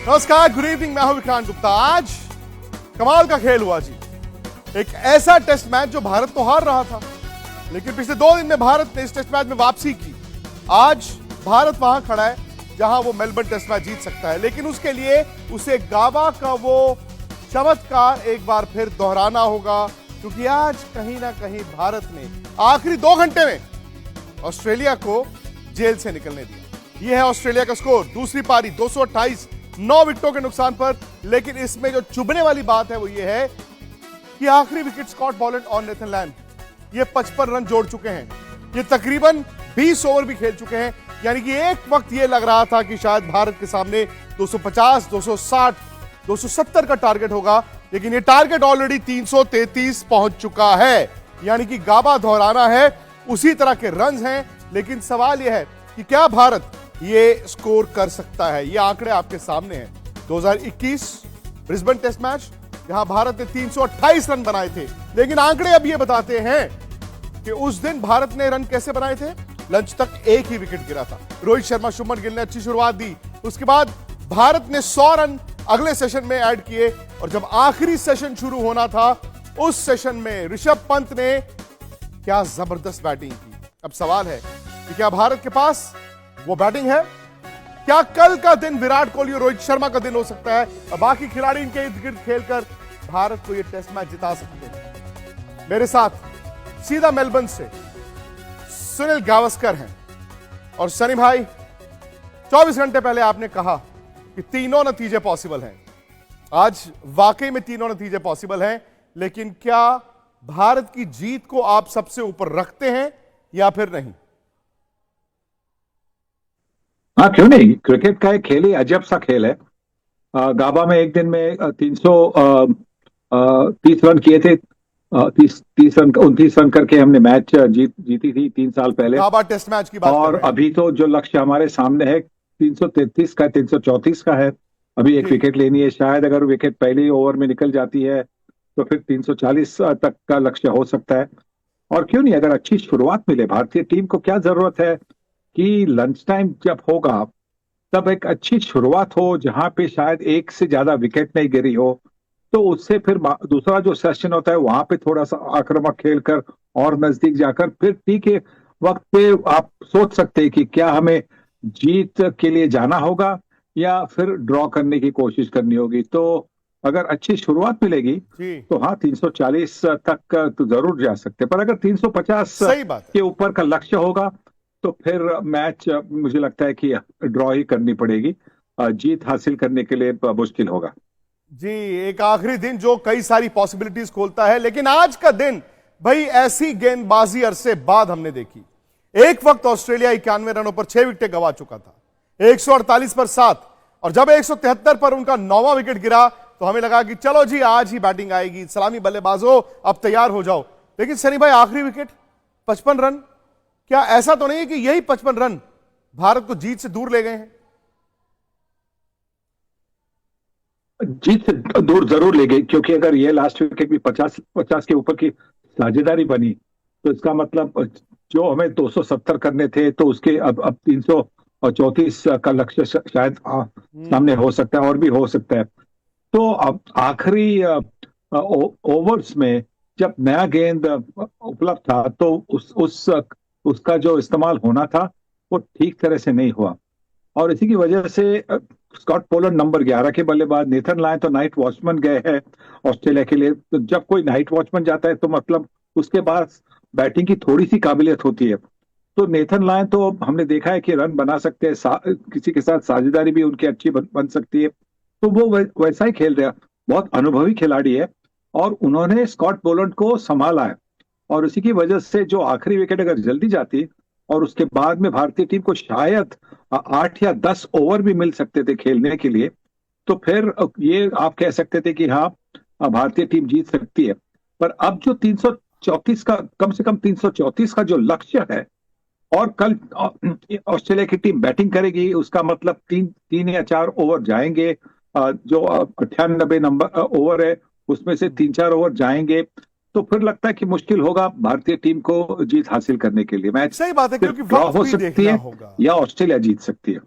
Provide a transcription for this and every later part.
नमस्कार, good evening. मैं हूं विक्रांत गुप्ता। आज कमाल का खेल हुआ जी। एक ऐसा टेस्ट मैच जो भारत तो हार रहा था, लेकिन पिछले 2 दिन में भारत ने इस टेस्ट मैच में वापसी की। आज भारत वहां खड़ा है जहां वो मेलबर्न टेस्ट मैच जीत सकता है, लेकिन उसके लिए उसे गाबा का वो चमत्कार एक बार फिर दोहराना होगा, क्योंकि आज कहीं ना कहीं भारत ने आखिरी 2 घंटे में ऑस्ट्रेलिया को जेल से निकलने दिया। यह है ऑस्ट्रेलिया का स्कोर। दूसरी पारी 228, 9 विकेटों के नुकसान पर। लेकिन इसमें जो चुभने वाली बात है वो ये है कि आखिरी विकेट स्कॉट बोलैंड और नेथन लैंड ये 55 रन जोड़ चुके हैं। ये तकरीबन 20 ओवर भी खेल चुके हैं। यानी कि एक वक्त ये लग रहा था कि शायद भारत के सामने 250, 260, 270 का टारगेट होगा, लेकिन ये टारगेट ऑलरेडी 333 पहुंच चुका है। यानी कि गाबा दोहराना है, उसी तरह के रन्स हैं। लेकिन सवाल यह है कि क्या भारत ये स्कोर कर सकता है। ये आंकड़े आपके सामने हैं। 2021 ब्रिस्बेन टेस्ट मैच, जहां भारत ने 328 रन बनाए थे, लेकिन आंकड़े अब ये बताते हैं कि उस दिन भारत ने रन कैसे बनाए थे। लंच तक एक ही विकेट गिरा था। रोहित शर्मा, शुभमन गिल ने अच्छी शुरुआत दी। उसके बाद भारत ने 100 रन अगले सेशन में ऐड किए, और जब आखिरी सेशन शुरू होना था, उस सेशन में ऋषभ पंत ने क्या जबरदस्त बैटिंग की। अब सवाल है कि क्या भारत के पास वो बैटिंग है? क्या कल का दिन विराट कोहली और रोहित शर्मा का दिन हो सकता है और बाकी खिलाड़ी इनके इर्द गिर्द खेलकर भारत को यह टेस्ट मैच जिता सकते हैं? मेरे साथ सीधा मेलबर्न से सुनील गावस्कर हैं। और सनी भाई, 24 घंटे पहले आपने कहा कि तीनों नतीजे पॉसिबल हैं। आज वाकई में तीनों नतीजे पॉसिबल हैं, लेकिन क्या भारत की जीत को आप सबसे ऊपर रखते हैं या फिर नहीं? हाँ, क्यों नहीं। क्रिकेट का एक खेल ही अजब सा खेल है। गाबा में एक दिन में 330 रन किए थे। 30 रन 29 रन करके हमने मैच जीती थी 3 साल पहले। गाबा टेस्ट मैच की बात और अभी तो जो लक्ष्य हमारे सामने है 333 का, 334 का है। अभी एक विकेट लेनी है। शायद अगर विकेट पहले ओवर में निकल जाती है तो फिर 340 तक का लक्ष्य हो सकता है। और क्यों नहीं, अगर अच्छी शुरुआत मिले भारतीय टीम को, क्या जरूरत है कि लंच टाइम जब होगा तब एक अच्छी शुरुआत हो, जहां पे शायद एक से ज्यादा विकेट नहीं गिरी हो, तो उससे फिर दूसरा जो सेशन होता है वहां पे थोड़ा सा आक्रामक खेलकर और नजदीक जाकर फिर ठीक है वक्त पे आप सोच सकते हैं कि क्या हमें जीत के लिए जाना होगा या फिर ड्रॉ करने की कोशिश करनी होगी। तो अगर अच्छी शुरुआत मिलेगी तो हाँ, 340 तक तो जरूर जा सकते हैं। पर अगर 350 के ऊपर का लक्ष्य होगा तो फिर मैच मुझे लगता है कि ड्रॉ ही करनी पड़ेगी। जीत हासिल करने के लिए मुश्किल होगा जी। एक आखिरी दिन जो कई सारी पॉसिबिलिटीज खोलता है, लेकिन आज का दिन भाई ऐसी गेंदबाजी अरसे बाद हमने देखी। एक वक्त ऑस्ट्रेलिया 91 रनों पर 6 विकेट गंवा चुका था, 148 पर 7, और जब 173 पर उनका 9वां विकेट गिरा तो हमें लगा कि चलो जी आज ही बैटिंग आएगी, सलामी बल्लेबाजों अब तैयार हो जाओ। लेकिन सनी भाई, आखिरी विकेट 55 रन, क्या ऐसा तो नहीं है कि यही 55 रन भारत को जीत से दूर ले गए हैं? जीत से दूर जरूर ले गए, क्योंकि अगर ये लास्ट विकेट भी 50 के ऊपर की साझेदारी बनी तो इसका मतलब जो हमें 270 करने थे तो उसके अब 334 का लक्ष्य शायद सामने हो सकता है और भी हो सकता है। तो अब आखिरी ओवर्स में जब नया गेंद उपलब्ध था तो उसका जो इस्तेमाल होना था वो ठीक तरह से नहीं हुआ, और इसी की वजह से स्कॉट पोलैंड नंबर 11 के बल्लेबाज, नेथन लायन तो नाइट वॉचमैन गए हैं ऑस्ट्रेलिया के लिए। तो जब कोई नाइट वॉचमैन जाता है तो मतलब उसके पास बैटिंग की थोड़ी सी काबिलियत होती है। तो नेथन लायन तो हमने देखा है कि रन बना सकते हैं, किसी के साथ साझेदारी भी उनकी अच्छी बन सकती है। तो वो वैसा ही खेल रहा, बहुत अनुभवी खिलाड़ी है, और उन्होंने स्कॉट पोलैंड को संभाला है। और उसी की वजह से जो आखिरी विकेट अगर जल्दी जाती और उसके बाद में भारतीय टीम को शायद 8 या 10 ओवर भी मिल सकते थे खेलने के लिए, तो फिर ये आप कह सकते थे कि हाँ, भारतीय टीम जीत सकती है। पर अब जो 334 का, कम से कम 334 का जो लक्ष्य है, और कल ऑस्ट्रेलिया की टीम बैटिंग करेगी, उसका मतलब 3 या 4 ओवर जाएंगे। जो 98 नंबर ओवर है उसमें से 3-4 ओवर जाएंगे, तो फिर लगता है कि मुश्किल होगा भारतीय टीम को जीत हासिल करने के लिए। मैच सही बात है, क्योंकि ड्रॉ हो सकती है या ऑस्ट्रेलिया जीत सकती है।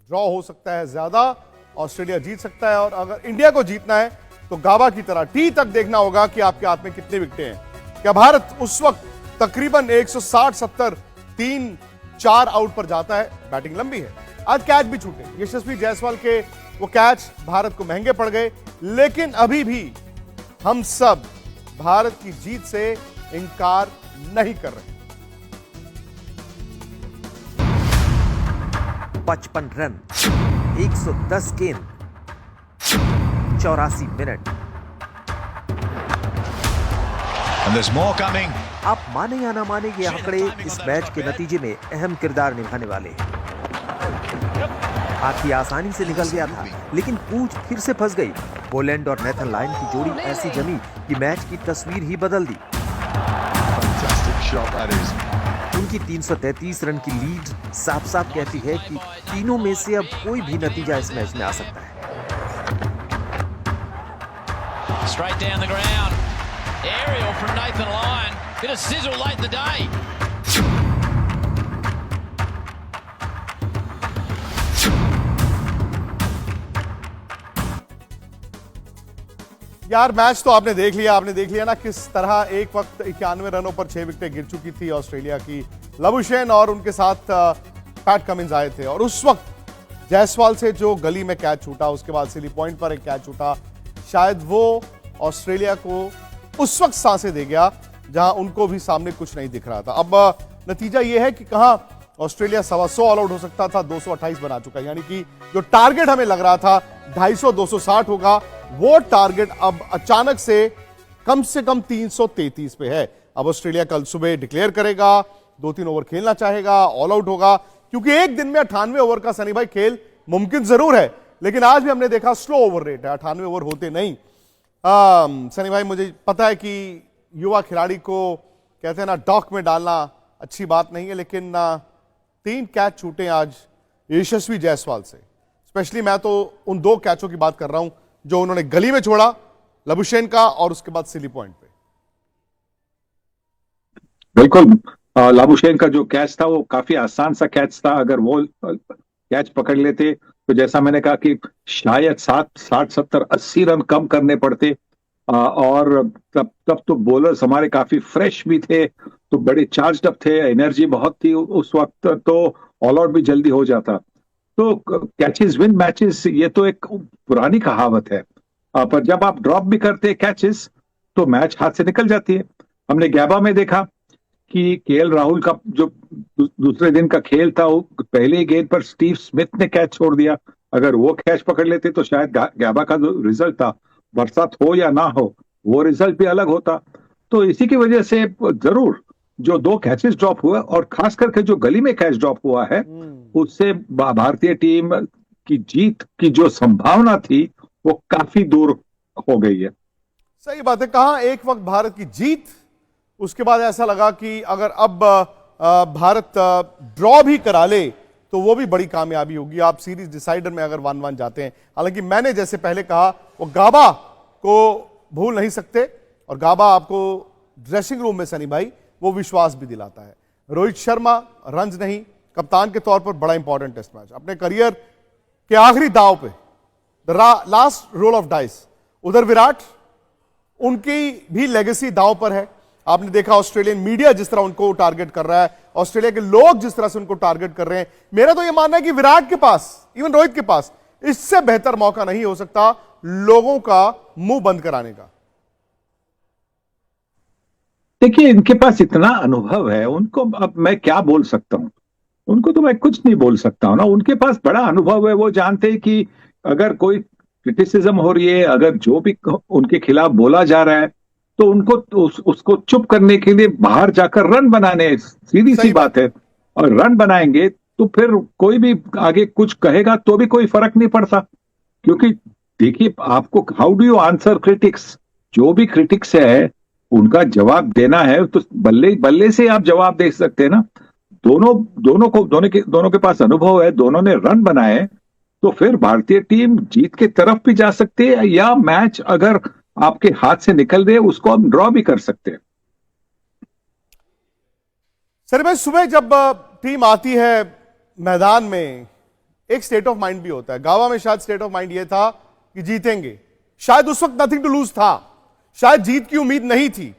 ड्रॉ हो सकता है ज्यादा, ऑस्ट्रेलिया जीत सकता है। और अगर इंडिया को जीतना है तो गाबा की तरह टी तक देखना होगा कि आपके हाथ में कितने विकेटें हैं। क्या भारत उस वक्त तकरीबन 160-70 3-4 आउट पर जाता है? बैटिंग लंबी है, आज कैच भी छूटे, यशस्वी जायसवाल के वो कैच भारत को महंगे पड़ गए, लेकिन अभी भी हम सब भारत की जीत से इनकार नहीं कर रहे। 55 रन, 110 गेंद, 84 minute. And there's more coming. आप माने या ना माने, ये आंकड़े इस मैच के नतीजे में अहम किरदार निभाने वाले हैं। हाथी आसानी से निकल गया था, लेकिन पूंछ फिर से फंस गई। बोलैंड और नेथन लायन की जोड़ी ऐसी जमी कि मैच की तस्वीर ही बदल दी। Fantastic shot that is. उनकी 333 रन की लीड साफ साफ कहती है कि तीनों में से अब कोई भी नतीजा इस मैच में आ सकता है। Straight down the ground. Aerial from Nathan Lyon. Bit of sizzle late in the day. यार मैच तो आपने देख लिया ना किस तरह एक वक्त 91 रनों पर 6 विकेटें गिर चुकी थी ऑस्ट्रेलिया की। लबुशेन और उनके साथ पैट कमिंस आए थे और उस वक्त जायसवाल से जो गली में कैच छूटा, उसके बाद सिली पॉइंट पर एक कैच छूटा, शायद वो ऑस्ट्रेलिया को उस वक्त सांसें दे गया जहां उनको भी सामने कुछ नहीं दिख रहा था। अब नतीजा यह है कि कहां ऑस्ट्रेलिया 125 ऑल आउट हो सकता था, 228 बना चुका है, यानी कि जो टारगेट हमें लग रहा था 250-260 होगा, वो टारगेट अब अचानक से कम 333 पे है। अब ऑस्ट्रेलिया कल सुबह डिक्लेयर करेगा, 2-3 ओवर खेलना चाहेगा, ऑल आउट होगा, क्योंकि एक दिन में 98 ओवर का सनी भाई खेल मुमकिन जरूर है, लेकिन आज भी हमने देखा स्लो ओवर रेट है, 98 ओवर होते नहीं। सनी भाई, मुझे पता है कि युवा खिलाड़ी को कहते हैं ना डॉक में डालना अच्छी बात नहीं है, लेकिन 3 कैच छूटे आज यशस्वी जायसवाल से। स्पेशली मैं तो उन 2 कैचों की बात कर रहा हूं जो उन्होंने गली में छोड़ा, लबुशेन का और उसके बाद सिली पॉइंट पे। बिल्कुल, लाबुशेन का जो कैच था वो काफी आसान सा कैच था। अगर वो कैच पकड़ लेते तो जैसा मैंने कहा कि शायद 60-70-80 रन कम करने पड़ते, और तब तो बॉलर्स हमारे काफी फ्रेश भी थे, तो बड़े चार्ज्ड अप थे, एनर्जी बहुत थी उस वक्त, तो ऑल आउट भी जल्दी हो जाता। तो कैचेस विन मैचेस, ये तो एक पुरानी कहावत है, पर जब आप ड्रॉप भी करते कैचेस तो मैच हाथ से निकल जाती है। हमने गैबा में देखा कि केएल राहुल का जो दूसरे दिन का खेल था, वो पहले गेंद पर स्टीव स्मिथ ने कैच छोड़ दिया। अगर वो कैच पकड़ लेते तो शायद गैबा का जो रिजल्ट था, बरसात हो या ना हो, वो रिजल्ट भी अलग होता। तो इसी की वजह से जरूर जो 2 कैचेस ड्रॉप हुए, और खास करके जो गली में कैच ड्रॉप हुआ है, उससे भारतीय टीम की जीत की जो संभावना थी वो काफी दूर हो गई है। सही बात है, कहा एक वक्त भारत की जीत, उसके बाद ऐसा लगा कि अगर अब भारत ड्रॉ भी करा ले तो वो भी बड़ी कामयाबी होगी। आप सीरीज डिसाइडर में अगर 1-1 जाते हैं, हालांकि मैंने जैसे पहले कहा वो गाबा को भूल नहीं सकते, और गाबा आपको ड्रेसिंग रूम में सनी भाई वो विश्वास भी दिलाता है। रोहित शर्मा रन्स नहीं, कप्तान के तौर पर बड़ा इंपॉर्टेंट टेस्ट मैच, अपने करियर के आखिरी दाव पे, the last roll of dice. उधर विराट, उनकी भी लेगेसी दाव पर है। आपने देखा ऑस्ट्रेलियन मीडिया जिस तरह उनको टारगेट कर रहा है, ऑस्ट्रेलिया के लोग जिस तरह से उनको टारगेट कर रहे हैं। मेरा तो यह मानना है कि विराट के पास, इवन रोहित के पास, इससे बेहतर मौका नहीं हो सकता लोगों का मुंह बंद कराने का। देखिए, इनके पास इतना अनुभव है, उनको अब मैं क्या बोल सकता हूं, उनको तो मैं कुछ नहीं बोल सकता हूं ना। उनके पास बड़ा अनुभव है, वो जानते हैं कि अगर कोई क्रिटिसिज्म हो रही है, अगर जो भी उनके खिलाफ बोला जा रहा है, तो उनको उसको चुप करने के लिए बाहर जाकर रन बनाने, सीधी सी बात है। और रन बनाएंगे तो फिर कोई भी आगे कुछ कहेगा तो भी कोई फर्क नहीं पड़ता, क्योंकि देखिए, आपको how do you answer critics, जो भी क्रिटिक्स है उनका जवाब देना है तो बल्ले बल्ले से आप जवाब दे सकते हैं ना। दोनों के पास अनुभव है, दोनों ने रन बनाए, तो फिर भारतीय टीम जीत के तरफ भी जा सकती है, या मैच अगर आपके हाथ से निकल रहे उसको हम ड्रॉ भी कर सकते हैं। सर भाई, सुबह जब टीम आती है मैदान में एक स्टेट ऑफ माइंड भी होता है। गावा में शायद स्टेट ऑफ माइंड यह था कि जीतेंगे, शायद उस वक्त नथिंग टू लूज था, शायद जीत की उम्मीद नहीं थी।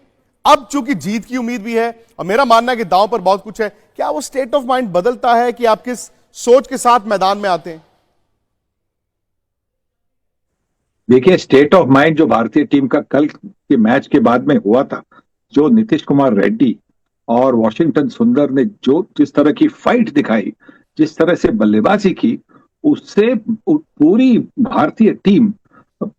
अब चूंकि जीत की उम्मीद भी है और मेरा मानना है कि दांव पर बहुत कुछ है, क्या वो स्टेट ऑफ माइंड बदलता है कि आप किस सोच के साथ मैदान में आते हैं? देखिए, स्टेट ऑफ माइंड जो भारतीय टीम का कल के मैच के बाद में हुआ था, जो नीतीश कुमार रेड्डी और वॉशिंगटन सुंदर ने जो जिस तरह की फाइट दिखाई, जिस तरह से बल्लेबाजी की, उससे पूरी भारतीय टीम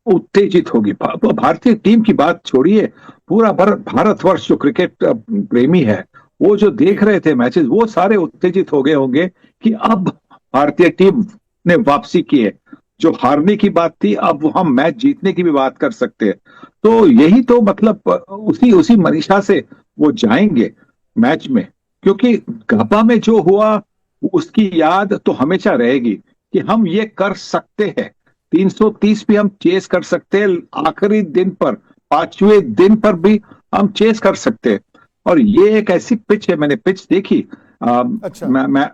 उत्तेजित होगी। भारतीय टीम की बात छोड़िए, पूरा भारतवर्ष जो क्रिकेट प्रेमी है, वो जो देख रहे थे मैचेस, वो सारे उत्तेजित हो गए होंगे कि अब भारतीय टीम ने वापसी की है। जो हारने की बात थी, अब हम मैच जीतने की भी बात कर सकते हैं। तो यही तो मतलब उसी मनीषा से वो जाएंगे मैच में, क्योंकि गापा में जो हुआ उसकी याद तो हमेशा रहेगी कि हम ये कर सकते हैं। 330 भी हम चेस कर सकते हैं, आखिरी दिन पर, 5वें दिन पर भी हम चेस कर सकते हैं। और ये एक ऐसी पिच है, मैंने पिच देखी। अच्छा। मैं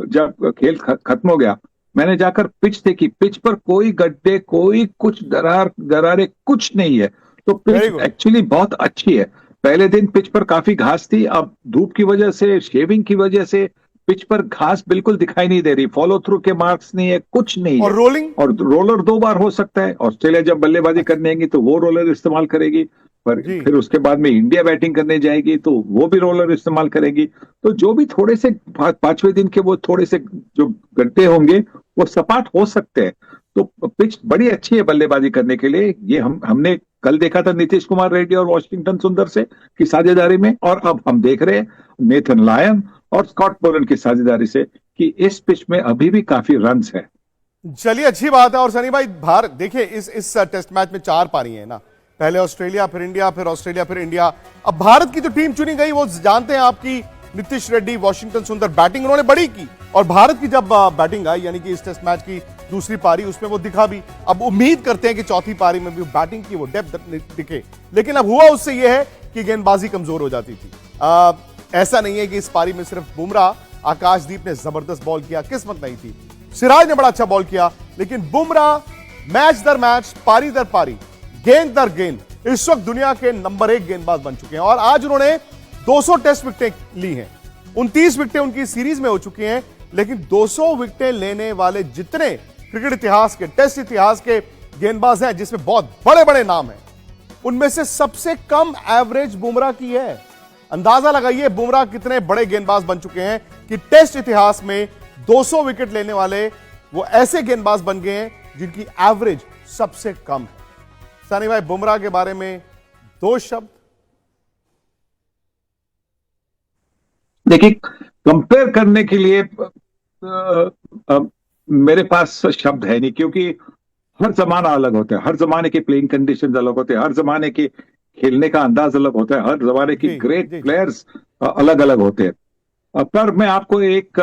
जब खेल खत्म हो गया, मैंने जाकर पिच देखी। पिच पर कोई गड्ढे, कोई कुछ दरारें कुछ नहीं है। तो पिच एक्चुअली बहुत अच्छी है। पहले दिन पिच पर काफी घास थी, अब धूप की वजह से, शेविंग की वजह से पिच पर घास बिल्कुल दिखाई नहीं दे रही। फॉलो थ्रू के मार्क्स नहीं है, कुछ नहीं और है। रोलिंग और रोलर 2 बार हो सकता है। ऑस्ट्रेलिया जब बल्लेबाजी करने आएगी तो वो रोलर इस्तेमाल करेगी, पर फिर उसके बाद में इंडिया बैटिंग करने जाएगी तो वो भी रोलर इस्तेमाल करेगी। तो जो भी थोड़े से 5वें दिन के वो थोड़े से जो गड्ढे होंगे वो सपाट हो सकते हैं। तो पिच बड़ी अच्छी है बल्लेबाजी करने के लिए। ये हमने कल देखा था नीतीश कुमार रेड्डी और वॉशिंगटन सुंदर से की साझेदारी में, और अब हम देख रहे हैं नेथन लायन और स्कॉट बोलन की साझेदारी से कि इस पिच में अभी भी काफी रन्स है। चलिए, अच्छी बात है। और सनी भाई, भारत देखिए इस टेस्ट मैच में 4 पारी है ना, पहले ऑस्ट्रेलिया, फिर इंडिया, फिर ऑस्ट्रेलिया, फिर इंडिया। अब भारत की जो टीम चुनी गई, वो जानते हैं आपकी, नीतीश रेड्डी, वॉशिंगटन सुंदर, बैटिंग उन्होंने बड़ी की। और भारत की जब बैटिंग आई, यानी कि इस टेस्ट मैच की दूसरी पारी, उसमें वो दिखा भी। अब उम्मीद करते हैं कि चौथी पारी में भी बैटिंग की वो डेप्थ दिखे, लेकिन अब हुआ उससे यह है कि गेंदबाजी कमजोर हो जाती थी। ऐसा नहीं है कि इस पारी में सिर्फ बुमराह, आकाशदीप ने जबरदस्त बॉल किया, किस्मत नहीं थी। सिराज ने बड़ा अच्छा बॉल किया, लेकिन बुमराह मैच दर मैच, पारी दर पारी, गेंद दर गेंद इस वक्त दुनिया के नंबर 1 गेंदबाज बन चुके हैं। और आज उन्होंने 200 टेस्ट विकेटें ली हैं, 29 विकेटें उनकी सीरीज में हो चुकी हैं। लेकिन 200 विकेटें लेने वाले जितने क्रिकेट इतिहास के, टेस्ट इतिहास के गेंदबाज हैं, जिसमें बहुत बड़े बड़े नाम हैं, उनमें से सबसे कम एवरेज बुमराह की है। अंदाजा लगाइए बुमराह कितने बड़े गेंदबाज बन चुके हैं कि टेस्ट इतिहास में 200 विकेट लेने वाले वो ऐसे गेंदबाज बन गए हैं जिनकी एवरेज सबसे कम है। सनी भाई, बुमराह के बारे में 2 शब्द। देखिए, कंपेयर करने के लिए मेरे पास शब्द है नहीं, क्योंकि हर जमाना अलग होता है, हर जमाने के प्लेइंग कंडीशंस अलग होते हैं, हर जमाने के खेलने का अंदाज अलग होता है, हर जमाने की ग्रेट प्लेयर्स अलग अलग होते हैं। पर मैं आपको एक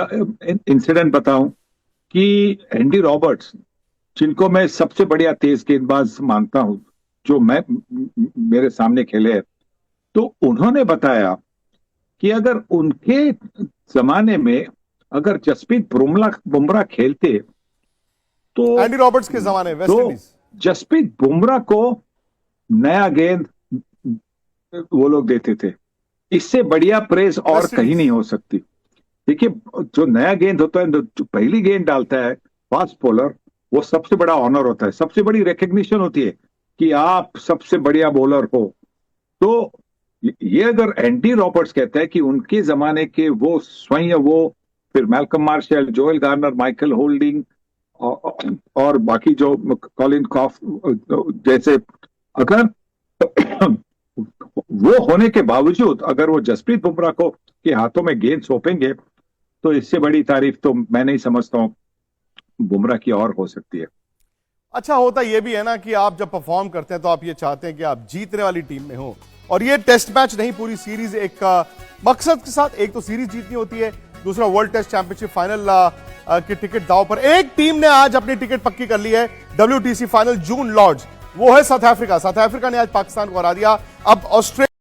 इंसिडेंट बताऊं कि एंडी रॉबर्ट्स, जिनको मैं सबसे बढ़िया तेज गेंदबाज मानता हूं, जो मेरे सामने खेले हैं, तो उन्होंने बताया कि अगर उनके जमाने में अगर जसप्रीत बुमराह खेलते तो एंडी रॉबर्ट्स के जमाने वेस्ट इंडीज, जसप्रीत बुमराह को नया गेंद वो लोग देते थे। इससे बढ़िया प्रेज और कहीं नहीं हो सकती। देखिए, जो नया गेंद होता है, जो पहली गेंद डालता है फास्ट बॉलर, वो सबसे बड़ा ऑनर होता है, सबसे बड़ी रिकग्निशन होती है कि आप सबसे बढ़िया बॉलर हो। तो ये अगर एंडी रॉबर्ट्स कहता है कि उनके जमाने के वो स्वयं, वो फिर Malcolm martial, Joel Garner, Michael holding और बाकी जो कॉलिन कॉफ जैसे, अगर वो होने के बावजूद अगर वो जसप्रीत बुमराह को के हाथों में गेंद सौंपेंगे, तो इससे बड़ी तारीफ तो मैं नहीं समझता हूं बुमराह की और हो सकती है। अच्छा, होता यह भी है ना कि आप जब परफॉर्म करते हैं तो आप ये चाहते हैं कि आप जीतने वाली टीम में हो, और ये टेस्ट मैच नहीं, पूरी सीरीज एक मकसद के साथ। एक तो सीरीज जीतनी होती है, दूसरा वर्ल्ड टेस्ट चैंपियनशिप फाइनल की टिकट दांव पर। एक टीम ने आज अपनी टिकट पक्की कर ली है WTC फाइनल, जून लॉर्ड्स, वो है साउथ अफ्रीका। साउथ अफ्रीका ने आज पाकिस्तान को हरा दिया। अब ऑस्ट्रेलिया